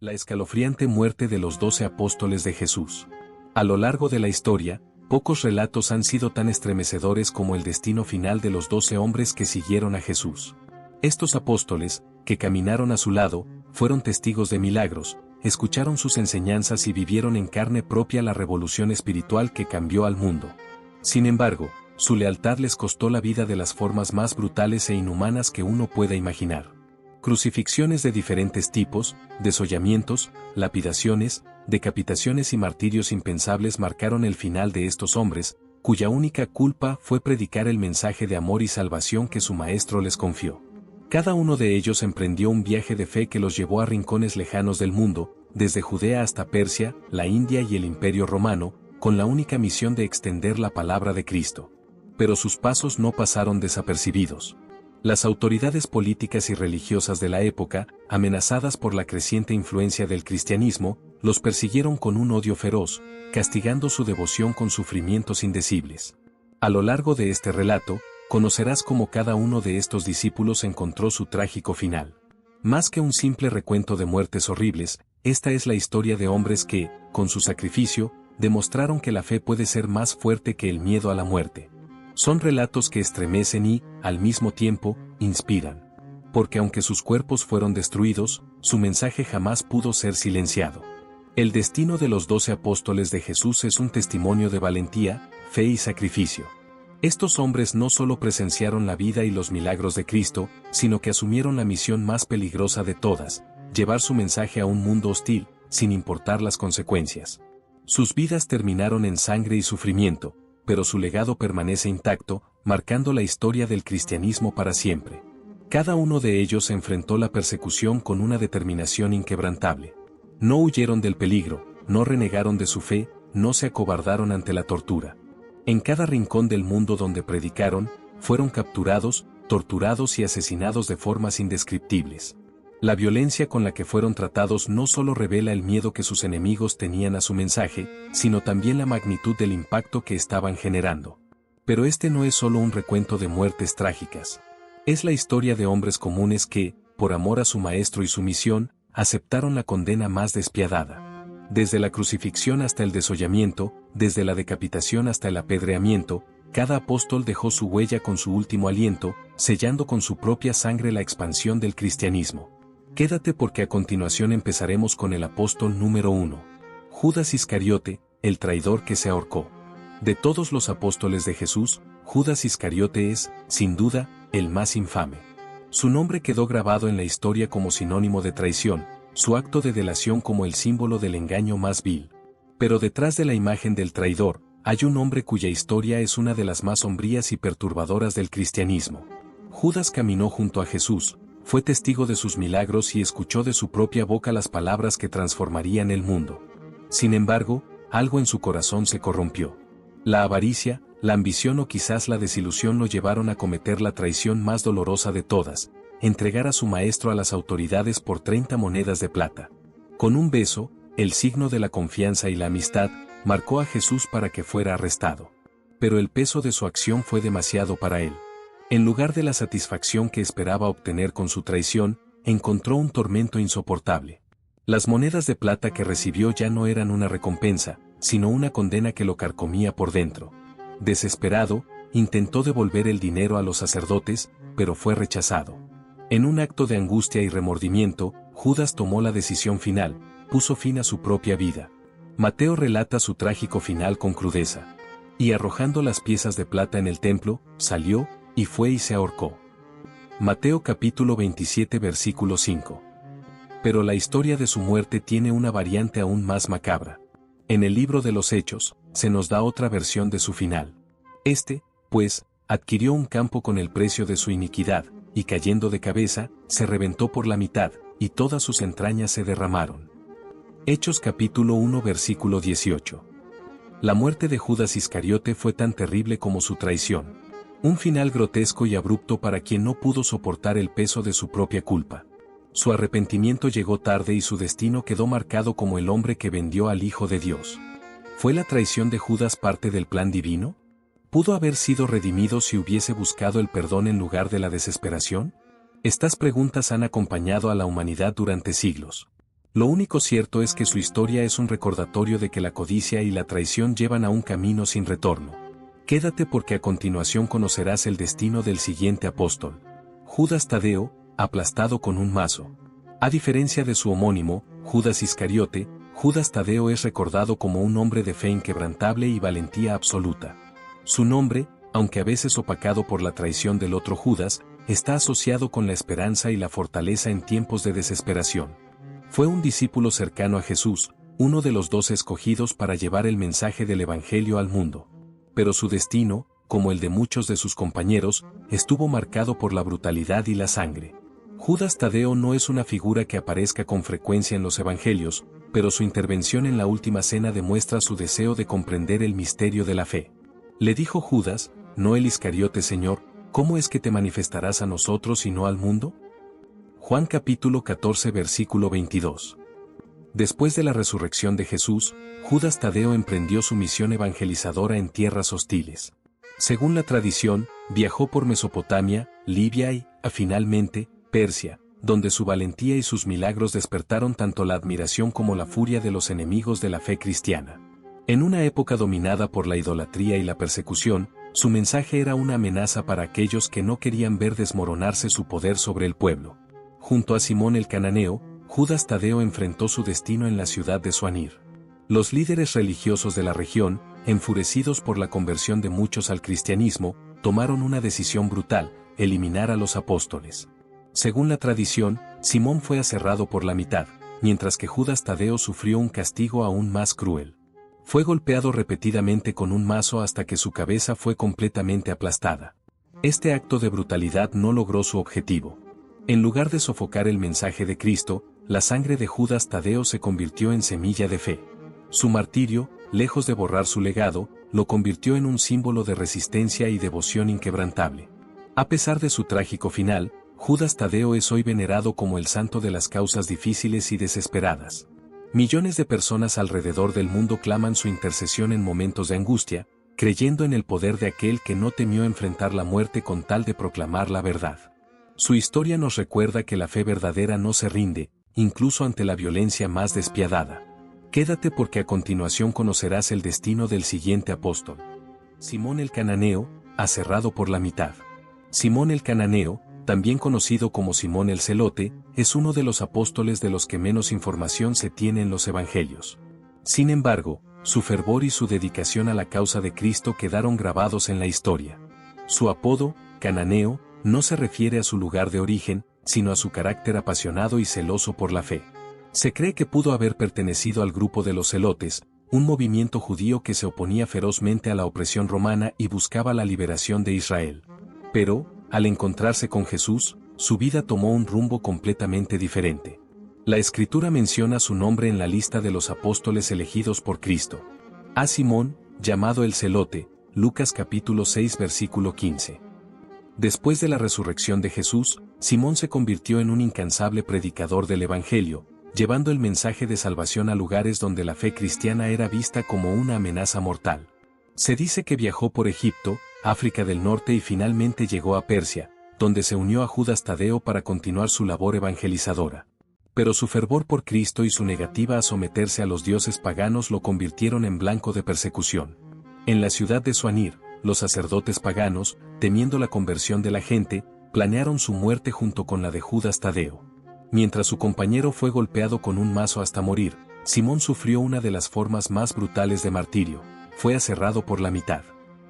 La escalofriante muerte de los 12 apóstoles de Jesús. A lo largo de la historia, pocos relatos han sido tan estremecedores como el destino final de los 12 hombres que siguieron a Jesús. Estos apóstoles, que caminaron a su lado, fueron testigos de milagros, escucharon sus enseñanzas y vivieron en carne propia la revolución espiritual que cambió al mundo. Sin embargo, su lealtad les costó la vida de las formas más brutales e inhumanas que uno pueda imaginar. Crucifixiones de diferentes tipos, desollamientos, lapidaciones, decapitaciones y martirios impensables marcaron el final de estos hombres, cuya única culpa fue predicar el mensaje de amor y salvación que su maestro les confió. Cada uno de ellos emprendió un viaje de fe que los llevó a rincones lejanos del mundo, desde Judea hasta Persia, la India y el Imperio Romano, con la única misión de extender la palabra de Cristo. Pero sus pasos no pasaron desapercibidos. Las autoridades políticas y religiosas de la época, amenazadas por la creciente influencia del cristianismo, los persiguieron con un odio feroz, castigando su devoción con sufrimientos indecibles. A lo largo de este relato, conocerás cómo cada uno de estos discípulos encontró su trágico final. Más que un simple recuento de muertes horribles, esta es la historia de hombres que, con su sacrificio, demostraron que la fe puede ser más fuerte que el miedo a la muerte. Son relatos que estremecen y, al mismo tiempo, inspiran. Porque aunque sus cuerpos fueron destruidos, su mensaje jamás pudo ser silenciado. El destino de los 12 apóstoles de Jesús es un testimonio de valentía, fe y sacrificio. Estos hombres no solo presenciaron la vida y los milagros de Cristo, sino que asumieron la misión más peligrosa de todas, llevar su mensaje a un mundo hostil, sin importar las consecuencias. Sus vidas terminaron en sangre y sufrimiento, pero su legado permanece intacto, marcando la historia del cristianismo para siempre. Cada uno de ellos enfrentó la persecución con una determinación inquebrantable. No huyeron del peligro, no renegaron de su fe, no se acobardaron ante la tortura. En cada rincón del mundo donde predicaron, fueron capturados, torturados y asesinados de formas indescriptibles. La violencia con la que fueron tratados no solo revela el miedo que sus enemigos tenían a su mensaje, sino también la magnitud del impacto que estaban generando. Pero este no es solo un recuento de muertes trágicas. Es la historia de hombres comunes que, por amor a su maestro y su misión, aceptaron la condena más despiadada. Desde la crucifixión hasta el desollamiento, desde la decapitación hasta el apedreamiento, cada apóstol dejó su huella con su último aliento, sellando con su propia sangre la expansión del cristianismo. Quédate porque a continuación empezaremos con el apóstol número 1. Judas Iscariote, el traidor que se ahorcó. De todos los apóstoles de Jesús, Judas Iscariote es, sin duda, el más infame. Su nombre quedó grabado en la historia como sinónimo de traición, su acto de delación como el símbolo del engaño más vil. Pero detrás de la imagen del traidor, hay un hombre cuya historia es una de las más sombrías y perturbadoras del cristianismo. Judas caminó junto a Jesús, fue testigo de sus milagros y escuchó de su propia boca las palabras que transformarían el mundo. Sin embargo, algo en su corazón se corrompió. La avaricia, la ambición o quizás la desilusión lo llevaron a cometer la traición más dolorosa de todas, entregar a su maestro a las autoridades por 30 monedas de plata. Con un beso, el signo de la confianza y la amistad, marcó a Jesús para que fuera arrestado. Pero el peso de su acción fue demasiado para él. En lugar de la satisfacción que esperaba obtener con su traición, encontró un tormento insoportable. Las monedas de plata que recibió ya no eran una recompensa, sino una condena que lo carcomía por dentro. Desesperado, intentó devolver el dinero a los sacerdotes, pero fue rechazado. En un acto de angustia y remordimiento, Judas tomó la decisión final, puso fin a su propia vida. Mateo relata su trágico final con crudeza. Y arrojando las piezas de plata en el templo, salió, y fue y se ahorcó. Mateo capítulo 27 versículo 5. Pero la historia de su muerte tiene una variante aún más macabra. En el libro de los Hechos, se nos da otra versión de su final. Pues, adquirió un campo con el precio de su iniquidad, y cayendo de cabeza, se reventó por la mitad, y todas sus entrañas se derramaron. Hechos capítulo 1 versículo 18. La muerte de Judas Iscariote fue tan terrible como su traición. Un final grotesco y abrupto para quien no pudo soportar el peso de su propia culpa. Su arrepentimiento llegó tarde y su destino quedó marcado como el hombre que vendió al Hijo de Dios. ¿Fue la traición de Judas parte del plan divino? ¿Pudo haber sido redimido si hubiese buscado el perdón en lugar de la desesperación? Estas preguntas han acompañado a la humanidad durante siglos. Lo único cierto es que su historia es un recordatorio de que la codicia y la traición llevan a un camino sin retorno. Quédate porque a continuación conocerás el destino del siguiente apóstol. Judas Tadeo, aplastado con un mazo. A diferencia de su homónimo, Judas Iscariote, Judas Tadeo es recordado como un hombre de fe inquebrantable y valentía absoluta. Su nombre, aunque a veces opacado por la traición del otro Judas, está asociado con la esperanza y la fortaleza en tiempos de desesperación. Fue un discípulo cercano a Jesús, uno de los 12 escogidos para llevar el mensaje del Evangelio al mundo. Pero su destino, como el de muchos de sus compañeros, estuvo marcado por la brutalidad y la sangre. Judas Tadeo no es una figura que aparezca con frecuencia en los Evangelios, pero su intervención en la última cena demuestra su deseo de comprender el misterio de la fe. Le dijo Judas, no el Iscariote: Señor, ¿cómo es que te manifestarás a nosotros y no al mundo? Juan capítulo 14 versículo 22. Después de la resurrección de Jesús, Judas Tadeo emprendió su misión evangelizadora en tierras hostiles. Según la tradición, viajó por Mesopotamia, Libia y, finalmente, Persia, donde su valentía y sus milagros despertaron tanto la admiración como la furia de los enemigos de la fe cristiana. En una época dominada por la idolatría y la persecución, su mensaje era una amenaza para aquellos que no querían ver desmoronarse su poder sobre el pueblo. Junto a Simón el Cananeo, Judas Tadeo enfrentó su destino en la ciudad de Suanir. Los líderes religiosos de la región, enfurecidos por la conversión de muchos al cristianismo, tomaron una decisión brutal: eliminar a los apóstoles. Según la tradición, Simón fue aserrado por la mitad, mientras que Judas Tadeo sufrió un castigo aún más cruel. Fue golpeado repetidamente con un mazo hasta que su cabeza fue completamente aplastada. Este acto de brutalidad no logró su objetivo. En lugar de sofocar el mensaje de Cristo, la sangre de Judas Tadeo se convirtió en semilla de fe. Su martirio, lejos de borrar su legado, lo convirtió en un símbolo de resistencia y devoción inquebrantable. A pesar de su trágico final, Judas Tadeo es hoy venerado como el santo de las causas difíciles y desesperadas. Millones de personas alrededor del mundo claman su intercesión en momentos de angustia, creyendo en el poder de aquel que no temió enfrentar la muerte con tal de proclamar la verdad. Su historia nos recuerda que la fe verdadera no se rinde, incluso ante la violencia más despiadada. Quédate porque a continuación conocerás el destino del siguiente apóstol. Simón el Cananeo, aserrado por la mitad. Simón el Cananeo, también conocido como Simón el Celote, es uno de los apóstoles de los que menos información se tiene en los Evangelios. Sin embargo, su fervor y su dedicación a la causa de Cristo quedaron grabados en la historia. Su apodo, Cananeo, no se refiere a su lugar de origen, sino a su carácter apasionado y celoso por la fe. Se cree que pudo haber pertenecido al grupo de los celotes, un movimiento judío que se oponía ferozmente a la opresión romana y buscaba la liberación de Israel. Pero, al encontrarse con Jesús, su vida tomó un rumbo completamente diferente. La Escritura menciona su nombre en la lista de los apóstoles elegidos por Cristo. A Simón, llamado el Celote, Lucas capítulo 6 versículo 15. Después de la resurrección de Jesús, Simón se convirtió en un incansable predicador del Evangelio, llevando el mensaje de salvación a lugares donde la fe cristiana era vista como una amenaza mortal. Se dice que viajó por Egipto, África del Norte y finalmente llegó a Persia, donde se unió a Judas Tadeo para continuar su labor evangelizadora. Pero su fervor por Cristo y su negativa a someterse a los dioses paganos lo convirtieron en blanco de persecución. En la ciudad de Suanir, los sacerdotes paganos, temiendo la conversión de la gente, planearon su muerte junto con la de Judas Tadeo. Mientras su compañero fue golpeado con un mazo hasta morir, Simón sufrió una de las formas más brutales de martirio: fue aserrado por la mitad.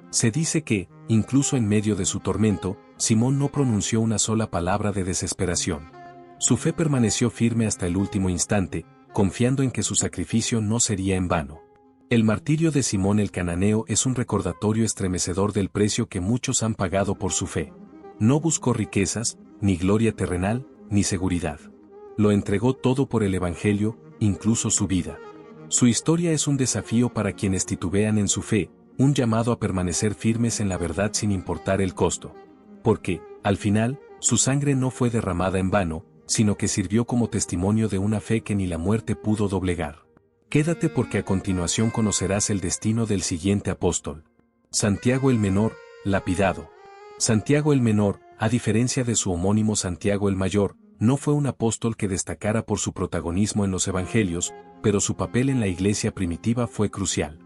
Se dice que, incluso en medio de su tormento, Simón no pronunció una sola palabra de desesperación. Su fe permaneció firme hasta el último instante, confiando en que su sacrificio no sería en vano. El martirio de Simón el Cananeo es un recordatorio estremecedor del precio que muchos han pagado por su fe. No buscó riquezas, ni gloria terrenal, ni seguridad. Lo entregó todo por el Evangelio, incluso su vida. Su historia es un desafío para quienes titubean en su fe, un llamado a permanecer firmes en la verdad sin importar el costo. Porque, al final, su sangre no fue derramada en vano, sino que sirvió como testimonio de una fe que ni la muerte pudo doblegar. Quédate porque a continuación conocerás el destino del siguiente apóstol. Santiago el Menor, lapidado. Santiago el Menor, a diferencia de su homónimo Santiago el Mayor, no fue un apóstol que destacara por su protagonismo en los evangelios, pero su papel en la iglesia primitiva fue crucial.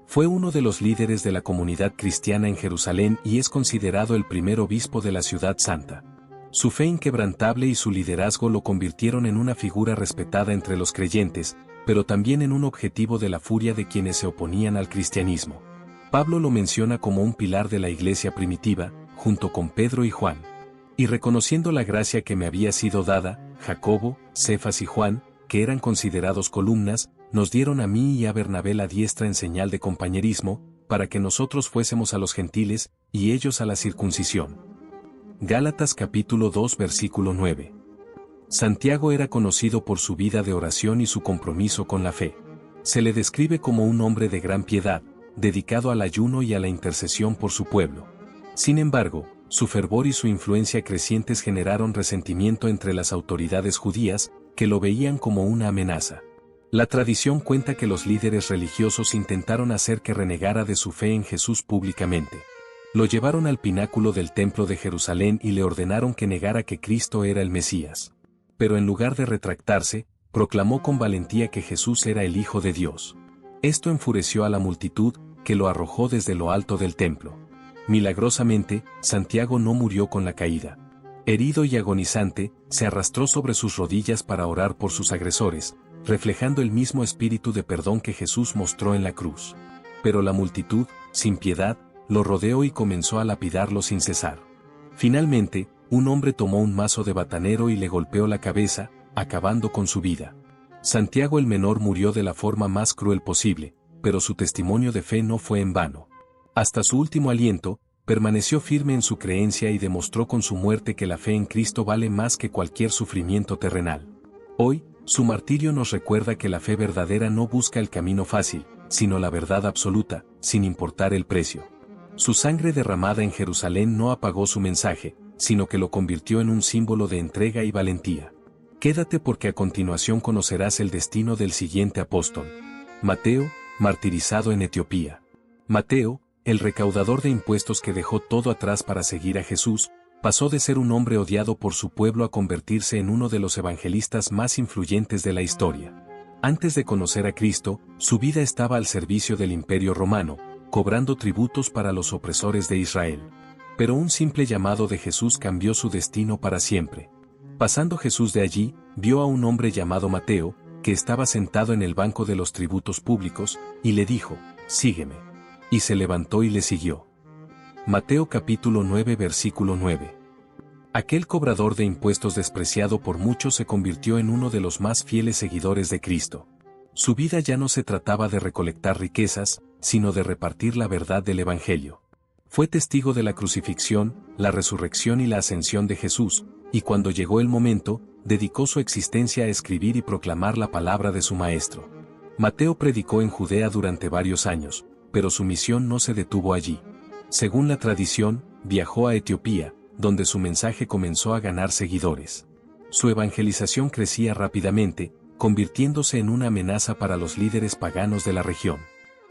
Fue uno de los líderes de la comunidad cristiana en Jerusalén y es considerado el primer obispo de la ciudad santa. Su fe inquebrantable y su liderazgo lo convirtieron en una figura respetada entre los creyentes, pero también en un objetivo de la furia de quienes se oponían al cristianismo. Pablo lo menciona como un pilar de la iglesia primitiva, junto con Pedro y Juan. Y reconociendo la gracia que me había sido dada, Jacobo, Cefas y Juan, que eran considerados columnas, nos dieron a mí y a Bernabé la diestra en señal de compañerismo, para que nosotros fuésemos a los gentiles, y ellos a la circuncisión. Gálatas capítulo 2 versículo 9. Santiago era conocido por su vida de oración y su compromiso con la fe. Se le describe como un hombre de gran piedad, dedicado al ayuno y a la intercesión por su pueblo. Sin embargo, su fervor y su influencia crecientes generaron resentimiento entre las autoridades judías, que lo veían como una amenaza. La tradición cuenta que los líderes religiosos intentaron hacer que renegara de su fe en Jesús públicamente. Lo llevaron al pináculo del templo de Jerusalén y le ordenaron que negara que Cristo era el Mesías. Pero en lugar de retractarse, proclamó con valentía que Jesús era el Hijo de Dios. Esto enfureció a la multitud, que lo arrojó desde lo alto del templo. Milagrosamente, Santiago no murió con la caída. Herido y agonizante, se arrastró sobre sus rodillas para orar por sus agresores, reflejando el mismo espíritu de perdón que Jesús mostró en la cruz. Pero la multitud, sin piedad, lo rodeó y comenzó a lapidarlo sin cesar. Finalmente, un hombre tomó un mazo de batanero y le golpeó la cabeza, acabando con su vida. Santiago el menor murió de la forma más cruel posible, pero su testimonio de fe no fue en vano. Hasta su último aliento, permaneció firme en su creencia y demostró con su muerte que la fe en Cristo vale más que cualquier sufrimiento terrenal. Hoy, su martirio nos recuerda que la fe verdadera no busca el camino fácil, sino la verdad absoluta, sin importar el precio. Su sangre derramada en Jerusalén no apagó su mensaje, sino que lo convirtió en un símbolo de entrega y valentía. Quédate porque a continuación conocerás el destino del siguiente apóstol. Mateo, martirizado en Etiopía. Mateo, el recaudador de impuestos que dejó todo atrás para seguir a Jesús, pasó de ser un hombre odiado por su pueblo a convertirse en uno de los evangelistas más influyentes de la historia. Antes de conocer a Cristo, su vida estaba al servicio del Imperio Romano, cobrando tributos para los opresores de Israel. Pero un simple llamado de Jesús cambió su destino para siempre. Pasando Jesús de allí, vio a un hombre llamado Mateo, que estaba sentado en el banco de los tributos públicos, y le dijo, «Sígueme». Y se levantó y le siguió. Mateo capítulo 9 versículo 9. Aquel cobrador de impuestos despreciado por muchos se convirtió en uno de los más fieles seguidores de Cristo. Su vida ya no se trataba de recolectar riquezas, sino de repartir la verdad del Evangelio. Fue testigo de la crucifixión, la resurrección y la ascensión de Jesús, y cuando llegó el momento, dedicó su existencia a escribir y proclamar la palabra de su Maestro. Mateo predicó en Judea durante varios años, pero su misión no se detuvo allí. Según la tradición, viajó a Etiopía, donde su mensaje comenzó a ganar seguidores. Su evangelización crecía rápidamente, convirtiéndose en una amenaza para los líderes paganos de la región.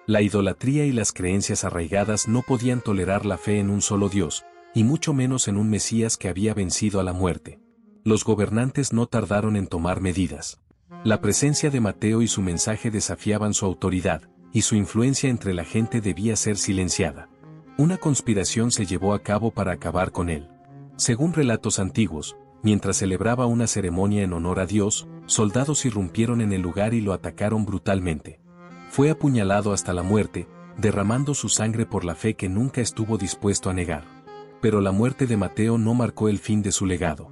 La idolatría y las creencias arraigadas no podían tolerar la fe en un solo Dios, y mucho menos en un Mesías que había vencido a la muerte. Los gobernantes no tardaron en tomar medidas. La presencia de Mateo y su mensaje desafiaban su autoridad, y su influencia entre la gente debía ser silenciada. Una conspiración se llevó a cabo para acabar con él. Según relatos antiguos, mientras celebraba una ceremonia en honor a Dios, soldados irrumpieron en el lugar y lo atacaron brutalmente. Fue apuñalado hasta la muerte, derramando su sangre por la fe que nunca estuvo dispuesto a negar. Pero la muerte de Mateo no marcó el fin de su legado.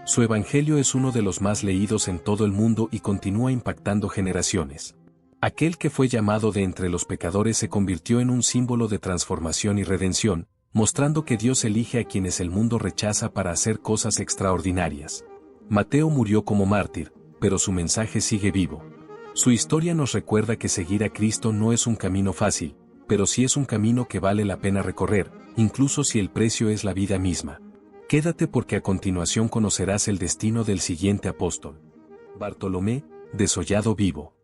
Su evangelio es uno de los más leídos en todo el mundo y continúa impactando generaciones. Aquel que fue llamado de entre los pecadores se convirtió en un símbolo de transformación y redención, mostrando que Dios elige a quienes el mundo rechaza para hacer cosas extraordinarias. Mateo murió como mártir, pero su mensaje sigue vivo. Su historia nos recuerda que seguir a Cristo no es un camino fácil, pero sí es un camino que vale la pena recorrer, incluso si el precio es la vida misma. Quédate porque a continuación conocerás el destino del siguiente apóstol. Bartolomé, desollado vivo.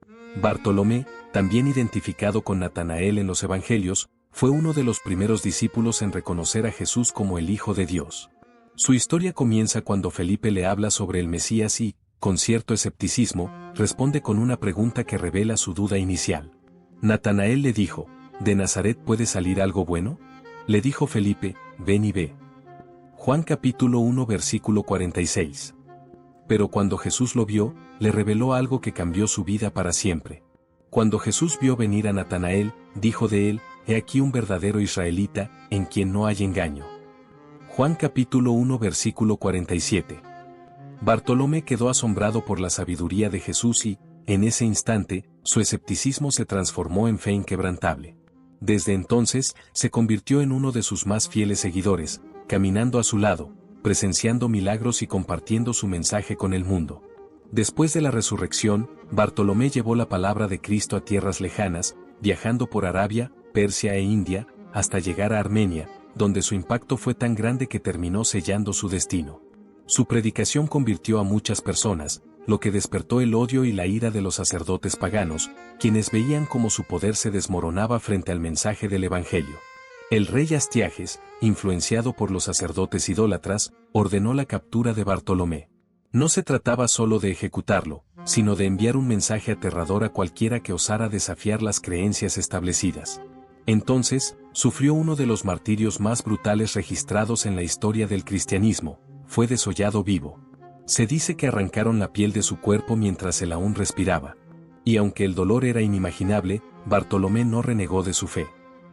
Bartolomé, también identificado con Natanael en los Evangelios, fue uno de los primeros discípulos en reconocer a Jesús como el Hijo de Dios. Su historia comienza cuando Felipe le habla sobre el Mesías y, con cierto escepticismo, responde con una pregunta que revela su duda inicial. Natanael le dijo, ¿de Nazaret puede salir algo bueno? Le dijo Felipe, ven y ve. Juan capítulo 1 versículo 46. Pero cuando Jesús lo vio, le reveló algo que cambió su vida para siempre. Cuando Jesús vio venir a Natanael, dijo de él, he aquí un verdadero israelita, en quien no hay engaño. Juan capítulo 1 versículo 47. Bartolomé quedó asombrado por la sabiduría de Jesús y, en ese instante, su escepticismo se transformó en fe inquebrantable. Desde entonces, se convirtió en uno de sus más fieles seguidores, caminando a su lado, presenciando milagros y compartiendo su mensaje con el mundo. Después de la resurrección, Bartolomé llevó la palabra de Cristo a tierras lejanas, viajando por Arabia, Persia e India, hasta llegar a Armenia, donde su impacto fue tan grande que terminó sellando su destino. Su predicación convirtió a muchas personas, lo que despertó el odio y la ira de los sacerdotes paganos, quienes veían cómo su poder se desmoronaba frente al mensaje del Evangelio. El rey Astiages, influenciado por los sacerdotes idólatras, ordenó la captura de Bartolomé. No se trataba solo de ejecutarlo, sino de enviar un mensaje aterrador a cualquiera que osara desafiar las creencias establecidas. Entonces, sufrió uno de los martirios más brutales registrados en la historia del cristianismo, fue desollado vivo. Se dice que arrancaron la piel de su cuerpo mientras él aún respiraba. Y aunque el dolor era inimaginable, Bartolomé no renegó de su fe.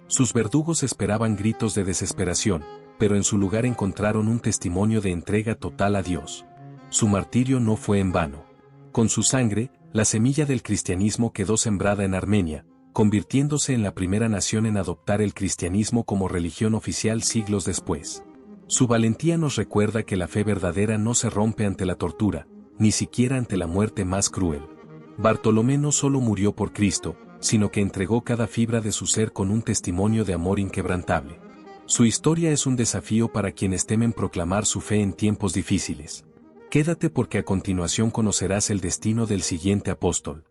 Sus verdugos esperaban gritos de desesperación, pero en su lugar encontraron un testimonio de entrega total a Dios. Su martirio no fue en vano. Con su sangre, la semilla del cristianismo quedó sembrada en Armenia, convirtiéndose en la primera nación en adoptar el cristianismo como religión oficial siglos después. Su valentía nos recuerda que la fe verdadera no se rompe ante la tortura, ni siquiera ante la muerte más cruel. Bartolomé no solo murió por Cristo, sino que entregó cada fibra de su ser con un testimonio de amor inquebrantable. Su historia es un desafío para quienes temen proclamar su fe en tiempos difíciles. Quédate porque a continuación conocerás el destino del siguiente apóstol.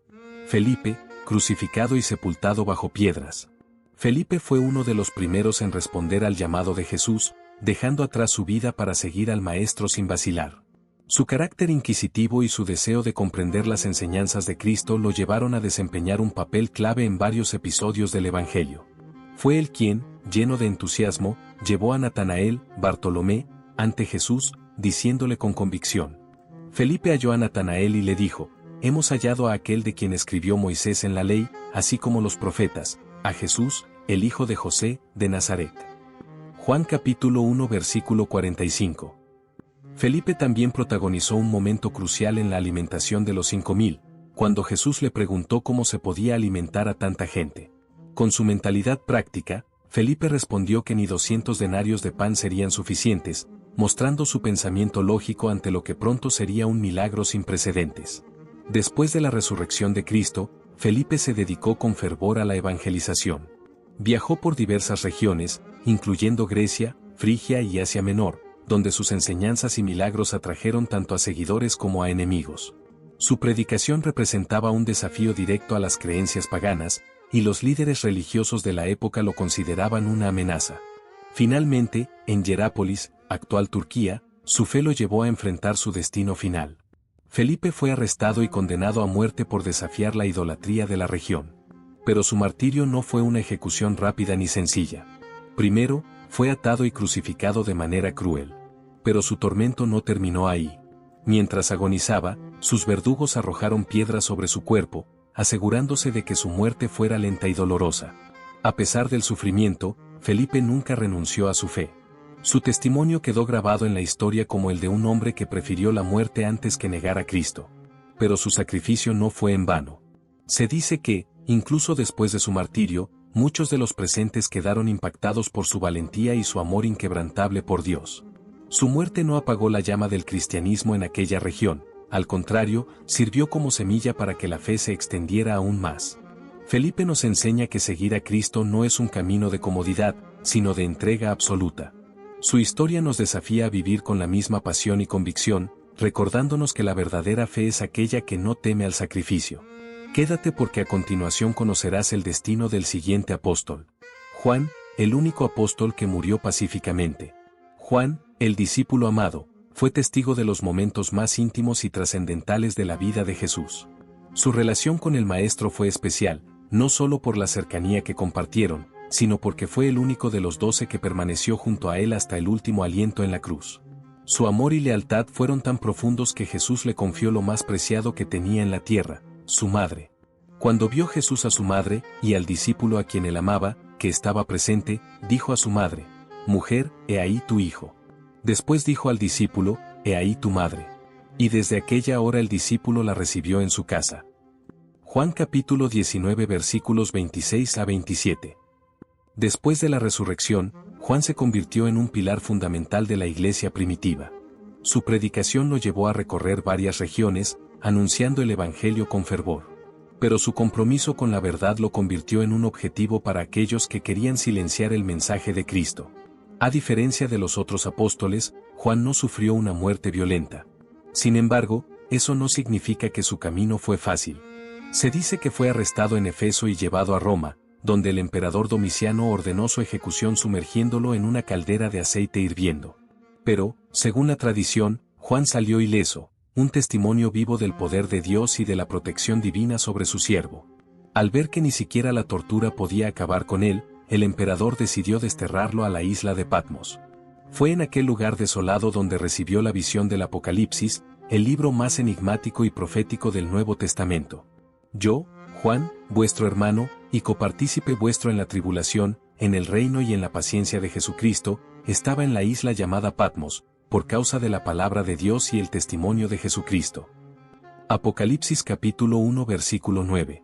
Felipe, crucificado y sepultado bajo piedras. Felipe fue uno de los primeros en responder al llamado de Jesús, dejando atrás su vida para seguir al Maestro sin vacilar. Su carácter inquisitivo y su deseo de comprender las enseñanzas de Cristo lo llevaron a desempeñar un papel clave en varios episodios del Evangelio. Fue él quien, lleno de entusiasmo, llevó a Natanael, Bartolomé, ante Jesús, diciéndole con convicción. Felipe halló a Natanael y le dijo, hemos hallado a aquel de quien escribió Moisés en la ley, así como los profetas, a Jesús, el hijo de José, de Nazaret. Juan capítulo 1 versículo 45. Felipe también protagonizó un momento crucial en la alimentación de los 5.000, cuando Jesús le preguntó cómo se podía alimentar a tanta gente. Con su mentalidad práctica, Felipe respondió que ni 200 denarios de pan serían suficientes, mostrando su pensamiento lógico ante lo que pronto sería un milagro sin precedentes. Después de la resurrección de Cristo, Felipe se dedicó con fervor a la evangelización. Viajó por diversas regiones, incluyendo Grecia, Frigia y Asia Menor, donde sus enseñanzas y milagros atrajeron tanto a seguidores como a enemigos. Su predicación representaba un desafío directo a las creencias paganas, y los líderes religiosos de la época lo consideraban una amenaza. Finalmente, en Hierápolis, actual Turquía, su fe lo llevó a enfrentar su destino final. Felipe fue arrestado y condenado a muerte por desafiar la idolatría de la región. Pero su martirio no fue una ejecución rápida ni sencilla. Primero, fue atado y crucificado de manera cruel. Pero su tormento no terminó ahí. Mientras agonizaba, sus verdugos arrojaron piedras sobre su cuerpo, asegurándose de que su muerte fuera lenta y dolorosa. A pesar del sufrimiento, Felipe nunca renunció a su fe. Su testimonio quedó grabado en la historia como el de un hombre que prefirió la muerte antes que negar a Cristo. Pero su sacrificio no fue en vano. Se dice que, incluso después de su martirio, muchos de los presentes quedaron impactados por su valentía y su amor inquebrantable por Dios. Su muerte no apagó la llama del cristianismo en aquella región, al contrario, sirvió como semilla para que la fe se extendiera aún más. Felipe nos enseña que seguir a Cristo no es un camino de comodidad, sino de entrega absoluta. Su historia nos desafía a vivir con la misma pasión y convicción, recordándonos que la verdadera fe es aquella que no teme al sacrificio. Quédate porque a continuación conocerás el destino del siguiente apóstol. Juan, el único apóstol que murió pacíficamente. Juan, el discípulo amado, fue testigo de los momentos más íntimos y trascendentales de la vida de Jesús. Su relación con el Maestro fue especial, no solo por la cercanía que compartieron, sino porque fue el único de los 12 que permaneció junto a él hasta el último aliento en la cruz. Su amor y lealtad fueron tan profundos que Jesús le confió lo más preciado que tenía en la tierra, su madre. Cuando vio Jesús a su madre, y al discípulo a quien él amaba, que estaba presente, dijo a su madre: «Mujer, he ahí tu hijo». Después dijo al discípulo: «He ahí tu madre». Y desde aquella hora el discípulo la recibió en su casa. Juan capítulo 19 versículos 26 a 27. Después de la resurrección, Juan se convirtió en un pilar fundamental de la iglesia primitiva. Su predicación lo llevó a recorrer varias regiones, anunciando el evangelio con fervor. Pero su compromiso con la verdad lo convirtió en un objetivo para aquellos que querían silenciar el mensaje de Cristo. A diferencia de los otros apóstoles, Juan no sufrió una muerte violenta. Sin embargo, eso no significa que su camino fue fácil. Se dice que fue arrestado en Efeso y llevado a Roma, donde el emperador Domiciano ordenó su ejecución sumergiéndolo en una caldera de aceite hirviendo. Pero, según la tradición, Juan salió ileso, un testimonio vivo del poder de Dios y de la protección divina sobre su siervo. Al ver que ni siquiera la tortura podía acabar con él, el emperador decidió desterrarlo a la isla de Patmos. Fue en aquel lugar desolado donde recibió la visión del Apocalipsis, el libro más enigmático y profético del Nuevo Testamento. Yo, Juan, vuestro hermano, y copartícipe vuestro en la tribulación, en el reino y en la paciencia de Jesucristo, estaba en la isla llamada Patmos, por causa de la palabra de Dios y el testimonio de Jesucristo. Apocalipsis capítulo 1 versículo 9.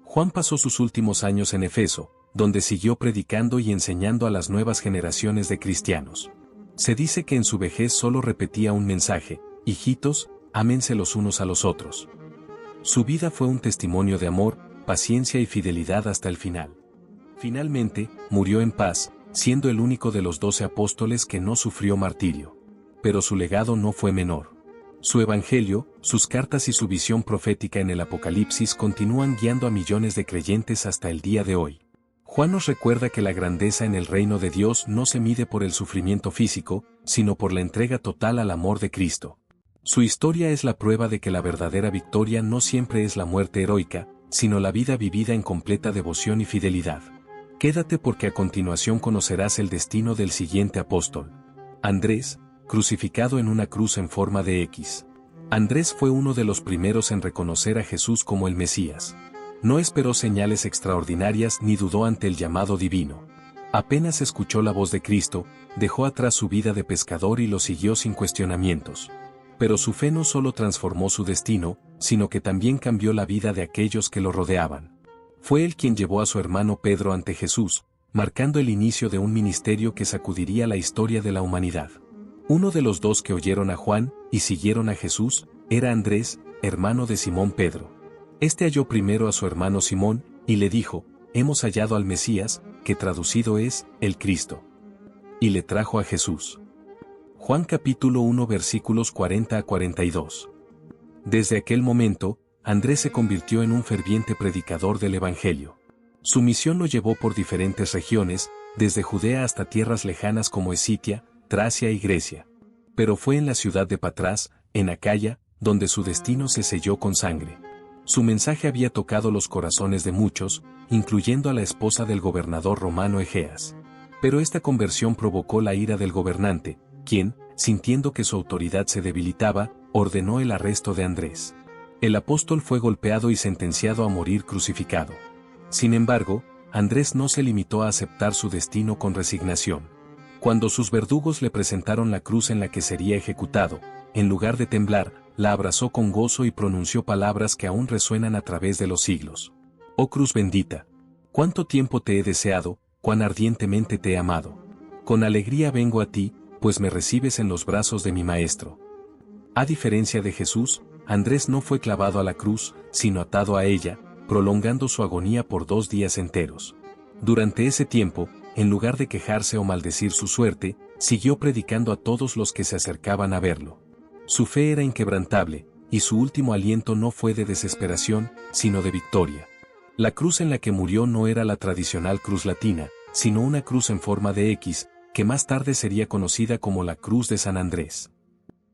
Juan pasó sus últimos años en Efeso, donde siguió predicando y enseñando a las nuevas generaciones de cristianos. Se dice que en su vejez solo repetía un mensaje: hijitos, ámense los unos a los otros. Su vida fue un testimonio de amor, paciencia y fidelidad hasta el final. Finalmente, murió en paz, siendo el único de los 12 apóstoles que no sufrió martirio. Pero su legado no fue menor. Su evangelio, sus cartas y su visión profética en el Apocalipsis continúan guiando a millones de creyentes hasta el día de hoy. Juan nos recuerda que la grandeza en el reino de Dios no se mide por el sufrimiento físico, sino por la entrega total al amor de Cristo. Su historia es la prueba de que la verdadera victoria no siempre es la muerte heroica, sino la vida vivida en completa devoción y fidelidad. Quédate porque a continuación conocerás el destino del siguiente apóstol. Andrés, crucificado en una cruz en forma de X. Andrés fue uno de los primeros en reconocer a Jesús como el Mesías. No esperó señales extraordinarias ni dudó ante el llamado divino. Apenas escuchó la voz de Cristo, dejó atrás su vida de pescador y lo siguió sin cuestionamientos. Pero su fe no solo transformó su destino, sino que también cambió la vida de aquellos que lo rodeaban. Fue él quien llevó a su hermano Pedro ante Jesús, marcando el inicio de un ministerio que sacudiría la historia de la humanidad. Uno de los 2 que oyeron a Juan y siguieron a Jesús era Andrés, hermano de Simón Pedro. Este halló primero a su hermano Simón y le dijo: «Hemos hallado al Mesías», que traducido es, el Cristo. Y le trajo a Jesús. Juan capítulo 1 versículos 40 a 42. Desde aquel momento, Andrés se convirtió en un ferviente predicador del Evangelio. Su misión lo llevó por diferentes regiones, desde Judea hasta tierras lejanas como Escitia, Tracia y Grecia. Pero fue en la ciudad de Patras, en Acaya, donde su destino se selló con sangre. Su mensaje había tocado los corazones de muchos, incluyendo a la esposa del gobernador romano Egeas. Pero esta conversión provocó la ira del gobernante, quien, sintiendo que su autoridad se debilitaba, ordenó el arresto de Andrés. El apóstol fue golpeado y sentenciado a morir crucificado. Sin embargo, Andrés no se limitó a aceptar su destino con resignación. Cuando sus verdugos le presentaron la cruz en la que sería ejecutado, en lugar de temblar, la abrazó con gozo y pronunció palabras que aún resuenan a través de los siglos. «Oh cruz bendita, cuánto tiempo te he deseado, cuán ardientemente te he amado. Con alegría vengo a ti, pues me recibes en los brazos de mi Maestro». A diferencia de Jesús, Andrés no fue clavado a la cruz, sino atado a ella, prolongando su agonía por 2 días enteros. Durante ese tiempo, en lugar de quejarse o maldecir su suerte, siguió predicando a todos los que se acercaban a verlo. Su fe era inquebrantable, y su último aliento no fue de desesperación, sino de victoria. La cruz en la que murió no era la tradicional cruz latina, sino una cruz en forma de X, que más tarde sería conocida como la Cruz de San Andrés.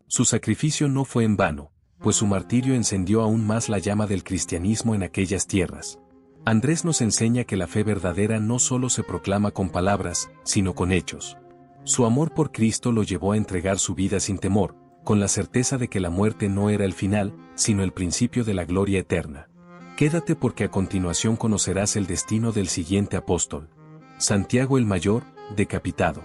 Su sacrificio no fue en vano, pues su martirio encendió aún más la llama del cristianismo en aquellas tierras. Andrés nos enseña que la fe verdadera no solo se proclama con palabras, sino con hechos. Su amor por Cristo lo llevó a entregar su vida sin temor, con la certeza de que la muerte no era el final, sino el principio de la gloria eterna. Quédate porque a continuación conocerás el destino del siguiente apóstol. Santiago el Mayor, decapitado.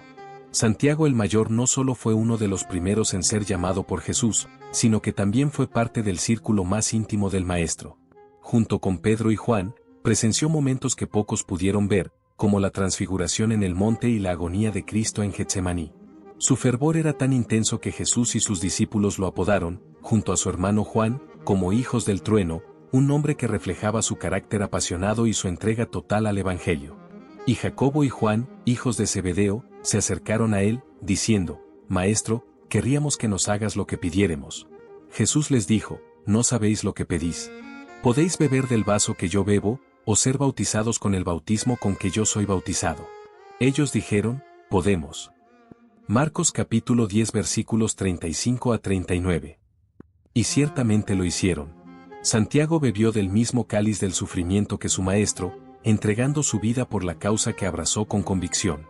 Santiago el Mayor no solo fue uno de los primeros en ser llamado por Jesús, sino que también fue parte del círculo más íntimo del Maestro. Junto con Pedro y Juan, presenció momentos que pocos pudieron ver, como la transfiguración en el monte y la agonía de Cristo en Getsemaní. Su fervor era tan intenso que Jesús y sus discípulos lo apodaron, junto a su hermano Juan, como hijos del trueno, un nombre que reflejaba su carácter apasionado y su entrega total al Evangelio. Y Jacobo y Juan, hijos de Zebedeo, se acercaron a él, diciendo: Maestro, querríamos que nos hagas lo que pidiéremos. Jesús les dijo: No sabéis lo que pedís. ¿Podéis beber del vaso que yo bebo, o ser bautizados con el bautismo con que yo soy bautizado? Ellos dijeron: Podemos. Marcos capítulo 10 versículos 35 a 39. Y ciertamente lo hicieron. Santiago bebió del mismo cáliz del sufrimiento que su maestro, entregando su vida por la causa que abrazó con convicción.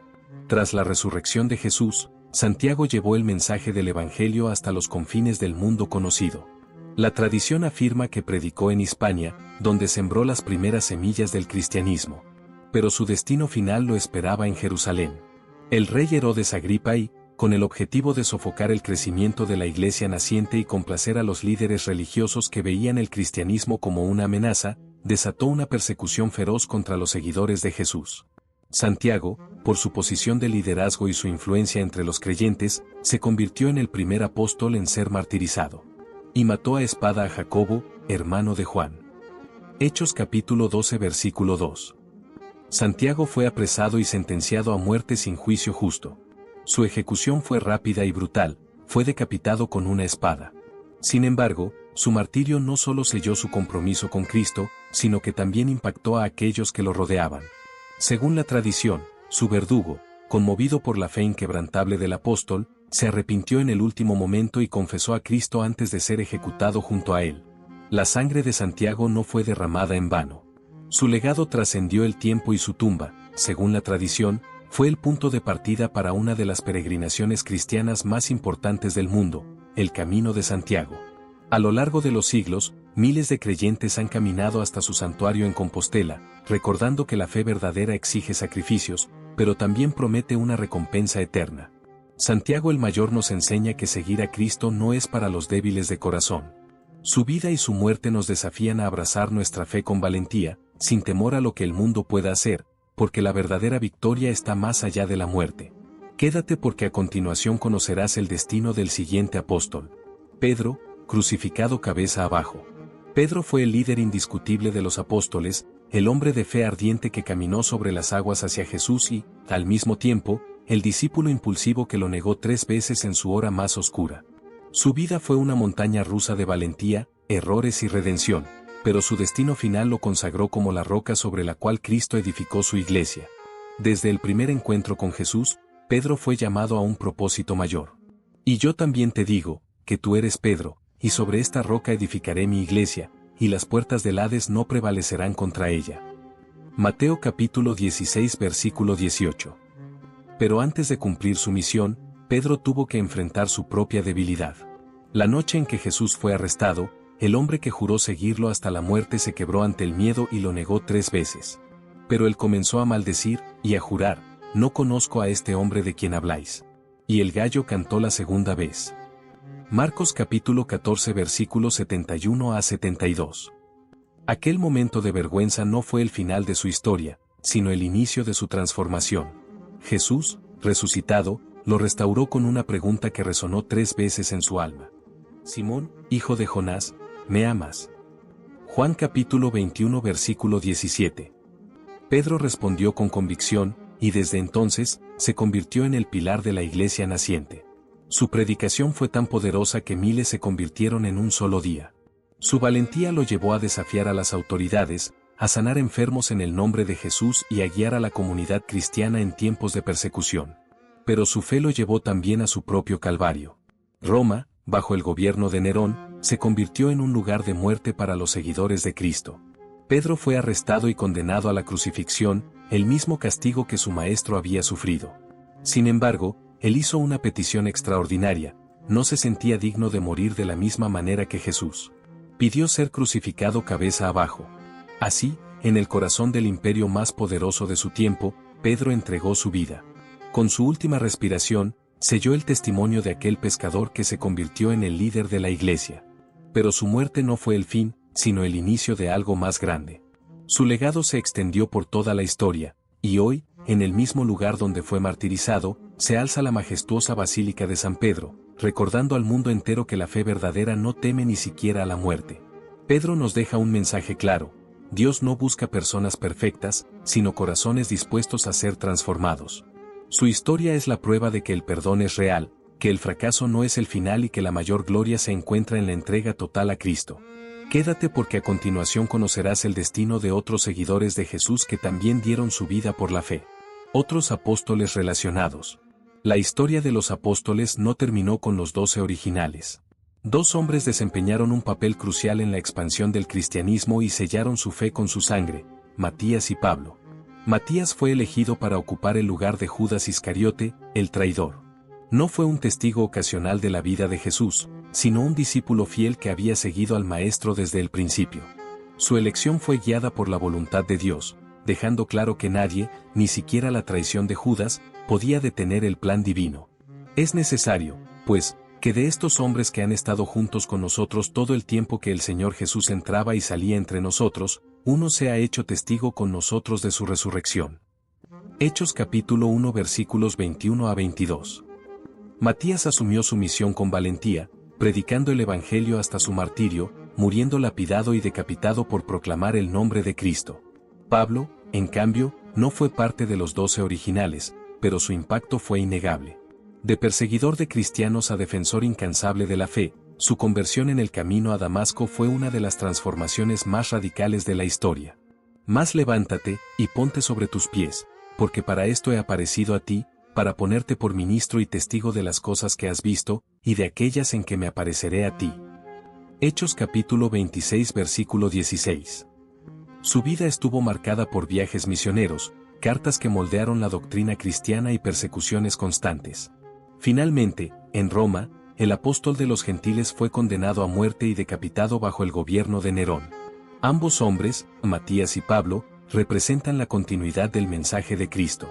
Tras la resurrección de Jesús, Santiago llevó el mensaje del Evangelio hasta los confines del mundo conocido. La tradición afirma que predicó en Hispania, donde sembró las primeras semillas del cristianismo. Pero su destino final lo esperaba en Jerusalén. El rey Herodes Agripa I, con el objetivo de sofocar el crecimiento de la iglesia naciente y complacer a los líderes religiosos que veían el cristianismo como una amenaza, desató una persecución feroz contra los seguidores de Jesús. Santiago, por su posición de liderazgo y su influencia entre los creyentes, se convirtió en el primer apóstol en ser martirizado. Y mató a espada a Jacobo, hermano de Juan. Hechos capítulo 12 versículo 2. Santiago fue apresado y sentenciado a muerte sin juicio justo. Su ejecución fue rápida y brutal, fue decapitado con una espada. Sin embargo, su martirio no solo selló su compromiso con Cristo, sino que también impactó a aquellos que lo rodeaban. Según la tradición, su verdugo, conmovido por la fe inquebrantable del apóstol, se arrepintió en el último momento y confesó a Cristo antes de ser ejecutado junto a él. La sangre de Santiago no fue derramada en vano. Su legado trascendió el tiempo y su tumba, según la tradición, fue el punto de partida para una de las peregrinaciones cristianas más importantes del mundo, el Camino de Santiago. A lo largo de los siglos, miles de creyentes han caminado hasta su santuario en Compostela, recordando que la fe verdadera exige sacrificios, pero también promete una recompensa eterna. Santiago el Mayor nos enseña que seguir a Cristo no es para los débiles de corazón. Su vida y su muerte nos desafían a abrazar nuestra fe con valentía, sin temor a lo que el mundo pueda hacer, porque la verdadera victoria está más allá de la muerte. Quédate porque a continuación conocerás el destino del siguiente apóstol. Pedro, crucificado cabeza abajo. Pedro fue el líder indiscutible de los apóstoles, el hombre de fe ardiente que caminó sobre las aguas hacia Jesús y, al mismo tiempo, el discípulo impulsivo que lo negó 3 veces en su hora más oscura. Su vida fue una montaña rusa de valentía, errores y redención, pero su destino final lo consagró como la roca sobre la cual Cristo edificó su iglesia. Desde el primer encuentro con Jesús, Pedro fue llamado a un propósito mayor. Y yo también te digo, que tú eres Pedro, y sobre esta roca edificaré mi iglesia, y las puertas del Hades no prevalecerán contra ella. Mateo capítulo 16 versículo 18. Pero antes de cumplir su misión, Pedro tuvo que enfrentar su propia debilidad. La noche en que Jesús fue arrestado, el hombre que juró seguirlo hasta la muerte se quebró ante el miedo y lo negó 3 veces. Pero él comenzó a maldecir, y a jurar: no conozco a este hombre de quien habláis. Y el gallo cantó la segunda vez. Marcos capítulo 14 versículos 71 a 72. Aquel momento de vergüenza no fue el final de su historia, sino el inicio de su transformación. Jesús, resucitado, lo restauró con una pregunta que resonó 3 veces en su alma. Simón, hijo de Jonás, ¿me amas? Juan capítulo 21 versículo 17. Pedro respondió con convicción, y desde entonces, se convirtió en el pilar de la iglesia naciente. Su predicación fue tan poderosa que miles se convirtieron en un solo día. Su valentía lo llevó a desafiar a las autoridades, a sanar enfermos en el nombre de Jesús y a guiar a la comunidad cristiana en tiempos de persecución. Pero su fe lo llevó también a su propio Calvario. Roma, bajo el gobierno de Nerón, se convirtió en un lugar de muerte para los seguidores de Cristo. Pedro fue arrestado y condenado a la crucifixión, el mismo castigo que su maestro había sufrido. Sin embargo, él hizo una petición extraordinaria: no se sentía digno de morir de la misma manera que Jesús. Pidió ser crucificado cabeza abajo. Así, en el corazón del imperio más poderoso de su tiempo, Pedro entregó su vida. Con su última respiración, selló el testimonio de aquel pescador que se convirtió en el líder de la iglesia. Pero su muerte no fue el fin, sino el inicio de algo más grande. Su legado se extendió por toda la historia, y hoy, en el mismo lugar donde fue martirizado, se alza la majestuosa Basílica de San Pedro, recordando al mundo entero que la fe verdadera no teme ni siquiera a la muerte. Pedro nos deja un mensaje claro: Dios no busca personas perfectas, sino corazones dispuestos a ser transformados. Su historia es la prueba de que el perdón es real, que el fracaso no es el final y que la mayor gloria se encuentra en la entrega total a Cristo. Quédate, porque a continuación conocerás el destino de otros seguidores de Jesús que también dieron su vida por la fe. Otros apóstoles relacionados. La historia de los apóstoles no terminó con los 12 originales. 2 hombres desempeñaron un papel crucial en la expansión del cristianismo y sellaron su fe con su sangre: Matías y Pablo. Matías fue elegido para ocupar el lugar de Judas Iscariote, el traidor. No fue un testigo ocasional de la vida de Jesús, sino un discípulo fiel que había seguido al Maestro desde el principio. Su elección fue guiada por la voluntad de Dios, dejando claro que nadie, ni siquiera la traición de Judas, podía detener el plan divino. Es necesario, pues, que de estos hombres que han estado juntos con nosotros todo el tiempo que el Señor Jesús entraba y salía entre nosotros, uno sea hecho testigo con nosotros de su resurrección. Hechos capítulo 1 versículos 21 a 22. Matías asumió su misión con valentía, predicando el Evangelio hasta su martirio, muriendo lapidado y decapitado por proclamar el nombre de Cristo. Pablo, en cambio, no fue parte de los 12 originales, pero su impacto fue innegable. De perseguidor de cristianos a defensor incansable de la fe, su conversión en el camino a Damasco fue una de las transformaciones más radicales de la historia. Mas levántate, y ponte sobre tus pies, porque para esto he aparecido a ti, para ponerte por ministro y testigo de las cosas que has visto, y de aquellas en que me apareceré a ti. Hechos capítulo 26 versículo 16. Su vida estuvo marcada por viajes misioneros, cartas que moldearon la doctrina cristiana y persecuciones constantes. Finalmente, en Roma, el apóstol de los gentiles fue condenado a muerte y decapitado bajo el gobierno de Nerón. Ambos hombres, Matías y Pablo, representan la continuidad del mensaje de Cristo.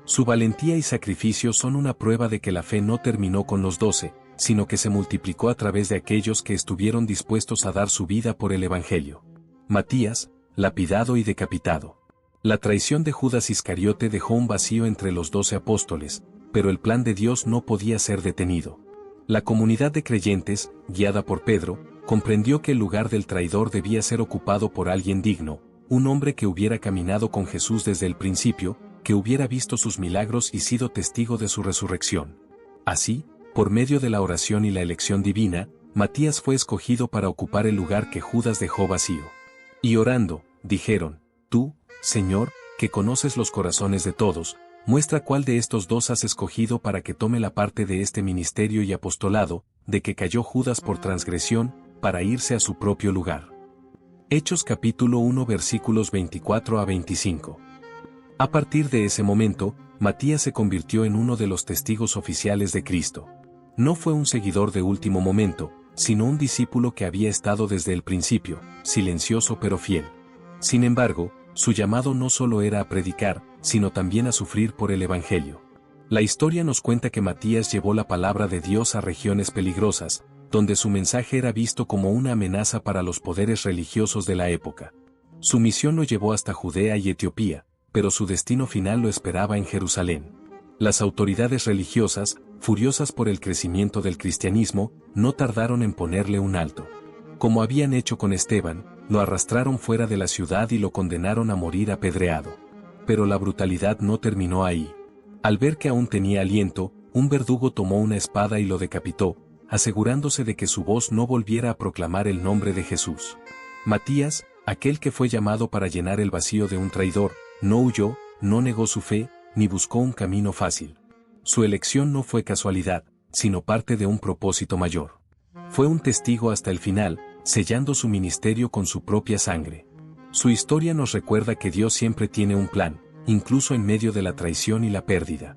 Su valentía y sacrificio son una prueba de que la fe no terminó con los 12, sino que se multiplicó a través de aquellos que estuvieron dispuestos a dar su vida por el Evangelio. Matías, lapidado y decapitado. La traición de Judas Iscariote dejó un vacío entre los 12 apóstoles, pero el plan de Dios no podía ser detenido. La comunidad de creyentes, guiada por Pedro, comprendió que el lugar del traidor debía ser ocupado por alguien digno, un hombre que hubiera caminado con Jesús desde el principio, que hubiera visto sus milagros y sido testigo de su resurrección. Así, por medio de la oración y la elección divina, Matías fue escogido para ocupar el lugar que Judas dejó vacío. Y orando, dijeron: Tú, Señor, que conoces los corazones de todos, muestra cuál de estos 2 has escogido para que tome la parte de este ministerio y apostolado, de que cayó Judas por transgresión, para irse a su propio lugar. Hechos capítulo 1 versículos 24 a 25. A partir de ese momento, Matías se convirtió en uno de los testigos oficiales de Cristo. No fue un seguidor de último momento, sino un discípulo que había estado desde el principio, silencioso pero fiel. Sin embargo, su llamado no solo era a predicar, sino también a sufrir por el Evangelio. La historia nos cuenta que Matías llevó la palabra de Dios a regiones peligrosas, donde su mensaje era visto como una amenaza para los poderes religiosos de la época. Su misión lo llevó hasta Judea y Etiopía, pero su destino final lo esperaba en Jerusalén. Las autoridades religiosas, furiosas por el crecimiento del cristianismo, no tardaron en ponerle un alto. Como habían hecho con Esteban, lo arrastraron fuera de la ciudad y lo condenaron a morir apedreado. Pero la brutalidad no terminó ahí. Al ver que aún tenía aliento, un verdugo tomó una espada y lo decapitó, asegurándose de que su voz no volviera a proclamar el nombre de Jesús. Matías, aquel que fue llamado para llenar el vacío de un traidor, no huyó, no negó su fe, ni buscó un camino fácil. Su elección no fue casualidad, sino parte de un propósito mayor. Fue un testigo hasta el final, sellando su ministerio con su propia sangre. Su historia nos recuerda que Dios siempre tiene un plan, incluso en medio de la traición y la pérdida.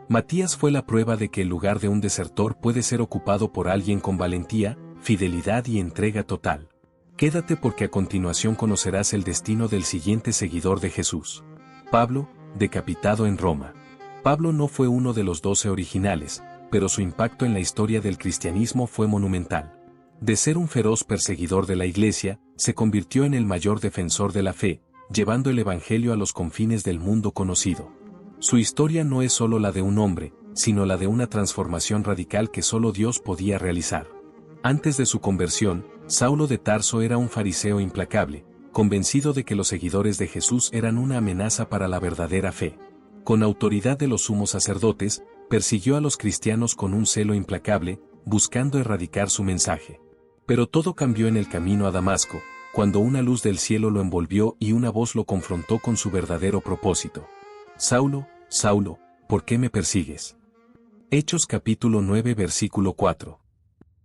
Matías fue la prueba de que el lugar de un desertor puede ser ocupado por alguien con valentía, fidelidad y entrega total. Quédate porque a continuación conocerás el destino del siguiente seguidor de Jesús. Pablo, decapitado en Roma. Pablo no fue uno de los 12 originales, pero su impacto en la historia del cristianismo fue monumental. De ser un feroz perseguidor de la Iglesia, se convirtió en el mayor defensor de la fe, llevando el Evangelio a los confines del mundo conocido. Su historia no es solo la de un hombre, sino la de una transformación radical que solo Dios podía realizar. Antes de su conversión, Saulo de Tarso era un fariseo implacable, convencido de que los seguidores de Jesús eran una amenaza para la verdadera fe. Con autoridad de los sumos sacerdotes, persiguió a los cristianos con un celo implacable, buscando erradicar su mensaje. Pero todo cambió en el camino a Damasco, cuando una luz del cielo lo envolvió y una voz lo confrontó con su verdadero propósito. Saulo, Saulo, ¿por qué me persigues? Hechos capítulo 9 versículo 4.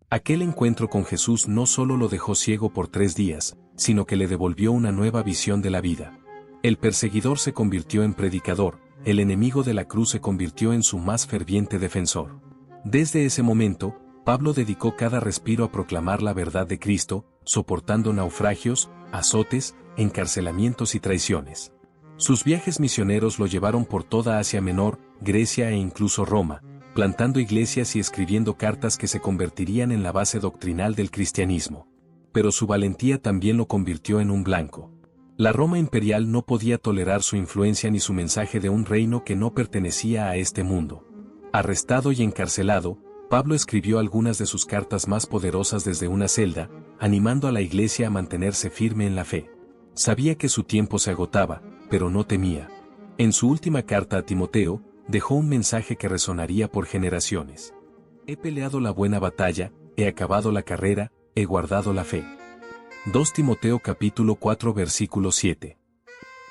Aquel encuentro con Jesús no solo lo dejó ciego por 3 días, sino que le devolvió una nueva visión de la vida. El perseguidor se convirtió en predicador, el enemigo de la cruz se convirtió en su más ferviente defensor. Desde ese momento, Pablo dedicó cada respiro a proclamar la verdad de Cristo, soportando naufragios, azotes, encarcelamientos y traiciones. Sus viajes misioneros lo llevaron por toda Asia Menor, Grecia e incluso Roma, plantando iglesias y escribiendo cartas que se convertirían en la base doctrinal del cristianismo. Pero su valentía también lo convirtió en un blanco. La Roma imperial no podía tolerar su influencia ni su mensaje de un reino que no pertenecía a este mundo. Arrestado y encarcelado, Pablo escribió algunas de sus cartas más poderosas desde una celda, animando a la iglesia a mantenerse firme en la fe. Sabía que su tiempo se agotaba, pero no temía. En su última carta a Timoteo, dejó un mensaje que resonaría por generaciones. He peleado la buena batalla, he acabado la carrera, he guardado la fe. 2 Timoteo capítulo 4 versículo 7.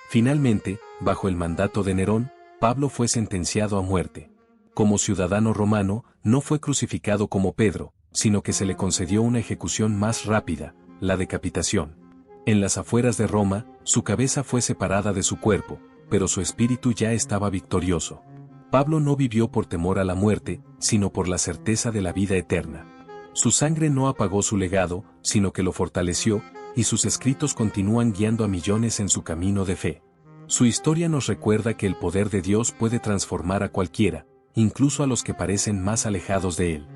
Finalmente, bajo el mandato de Nerón, Pablo fue sentenciado a muerte. Como ciudadano romano, no fue crucificado como Pedro, sino que se le concedió una ejecución más rápida, la decapitación. En las afueras de Roma, su cabeza fue separada de su cuerpo, pero su espíritu ya estaba victorioso. Pablo no vivió por temor a la muerte, sino por la certeza de la vida eterna. Su sangre no apagó su legado, sino que lo fortaleció, y sus escritos continúan guiando a millones en su camino de fe. Su historia nos recuerda que el poder de Dios puede transformar a cualquiera, incluso a los que parecen más alejados de Él.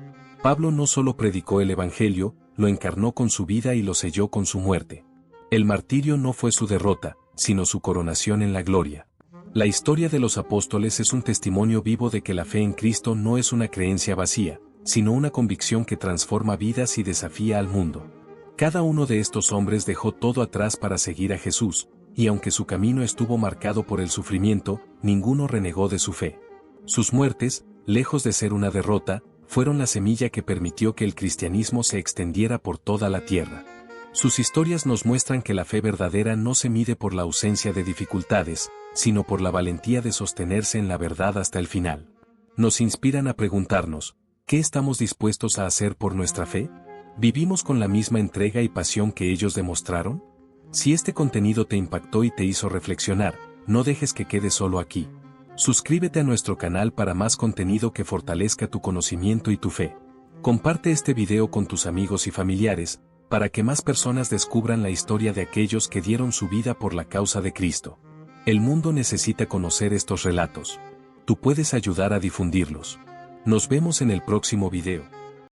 Pablo no solo predicó el Evangelio, lo encarnó con su vida y lo selló con su muerte. El martirio no fue su derrota, sino su coronación en la gloria. La historia de los apóstoles es un testimonio vivo de que la fe en Cristo no es una creencia vacía, sino una convicción que transforma vidas y desafía al mundo. Cada uno de estos hombres dejó todo atrás para seguir a Jesús, y aunque su camino estuvo marcado por el sufrimiento, ninguno renegó de su fe. Sus muertes, lejos de ser una derrota, fueron la semilla que permitió que el cristianismo se extendiera por toda la tierra. Sus historias nos muestran que la fe verdadera no se mide por la ausencia de dificultades, sino por la valentía de sostenerse en la verdad hasta el final. Nos inspiran a preguntarnos, ¿qué estamos dispuestos a hacer por nuestra fe? ¿Vivimos con la misma entrega y pasión que ellos demostraron? Si este contenido te impactó y te hizo reflexionar, no dejes que quede solo aquí. Suscríbete a nuestro canal para más contenido que fortalezca tu conocimiento y tu fe. Comparte este video con tus amigos y familiares, para que más personas descubran la historia de aquellos que dieron su vida por la causa de Cristo. El mundo necesita conocer estos relatos. Tú puedes ayudar a difundirlos. Nos vemos en el próximo video.